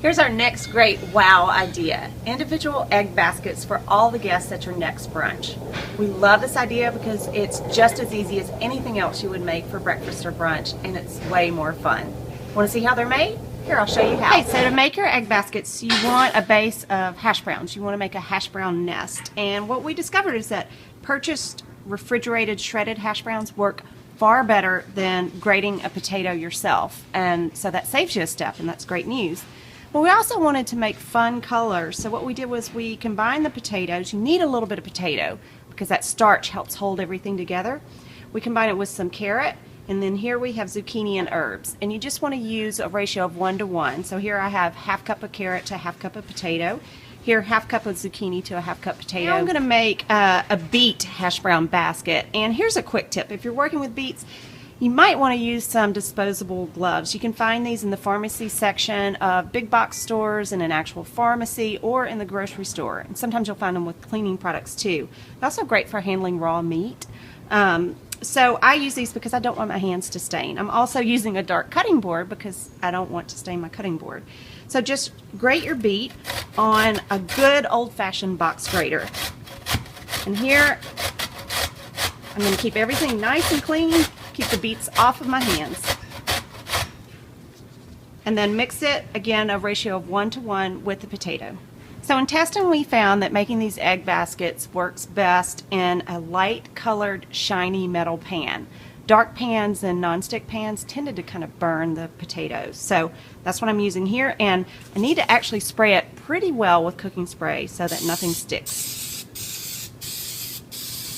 Here's our next great wow idea. Individual egg baskets for all the guests at your next brunch. We love this idea because it's just as easy as anything else you would make for breakfast or brunch, and it's way more fun. Want to see how they're made? Here, I'll show you how. Okay, so to make your egg baskets, you want a base of hash browns. You want to make a hash brown nest. And what we discovered is that purchased refrigerated shredded hash browns work far better than grating a potato yourself. And so that saves you a step, and that's great news. But we also wanted to make fun colors, so what we did was we combined the potatoes. You need a little bit of potato because that starch helps hold everything together. We combine it with some carrot, and then here we have zucchini and herbs. And you just want to use a ratio of 1 to 1. So here I have half cup of carrot to half cup of potato. Here, half cup of zucchini to a half cup potato. Now I'm going to make a beet hash brown basket. And here's a quick tip. If you're working with beets, you might want to use some disposable gloves. You can find these in the pharmacy section of big box stores, in an actual pharmacy, or in the grocery store. And sometimes you'll find them with cleaning products too. They're also great for handling raw meat. So I use these because I don't want my hands to stain. I'm also using a dark cutting board because I don't want to stain my cutting board. So just grate your beet on a good old-fashioned box grater. And here I'm going to keep everything nice and clean. Keep the beets off of my hands. And then mix it, again, a ratio of 1 to 1 with the potato. So in testing, we found that making these egg baskets works best in a light colored, shiny metal pan. Dark pans and nonstick pans tended to kind of burn the potatoes. So that's what I'm using here, and I need to actually spray it pretty well with cooking spray so that nothing sticks.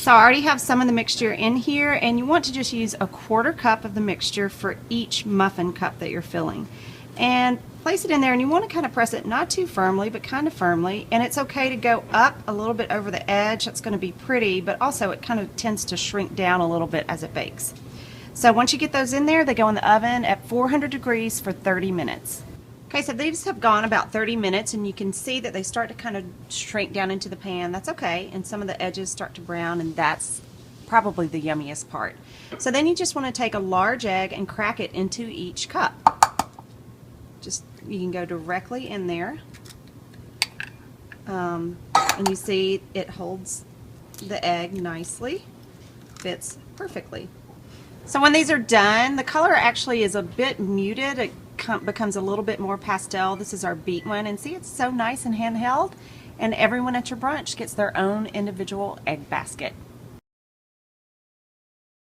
So I already have some of the mixture in here, and you want to just use a 1/4 cup of the mixture for each muffin cup that you're filling. And place it in there, and you want to kind of press it not too firmly, but kind of firmly. And it's okay to go up a little bit over the edge. That's going to be pretty, but also it kind of tends to shrink down a little bit as it bakes. So once you get those in there, they go in the oven at 400 degrees for 30 minutes. Okay, so these have gone about 30 minutes, and you can see that they start to kind of shrink down into the pan. That's okay, and some of the edges start to brown, and that's probably the yummiest part. So then you just want to take a large egg and crack it into each cup. You can go directly in there, and you see it holds the egg nicely, fits perfectly. So when these are done, the color actually is a bit muted. It becomes a little bit more pastel. This is our beet one, and see, it's so nice and handheld, and everyone at your brunch gets their own individual egg basket.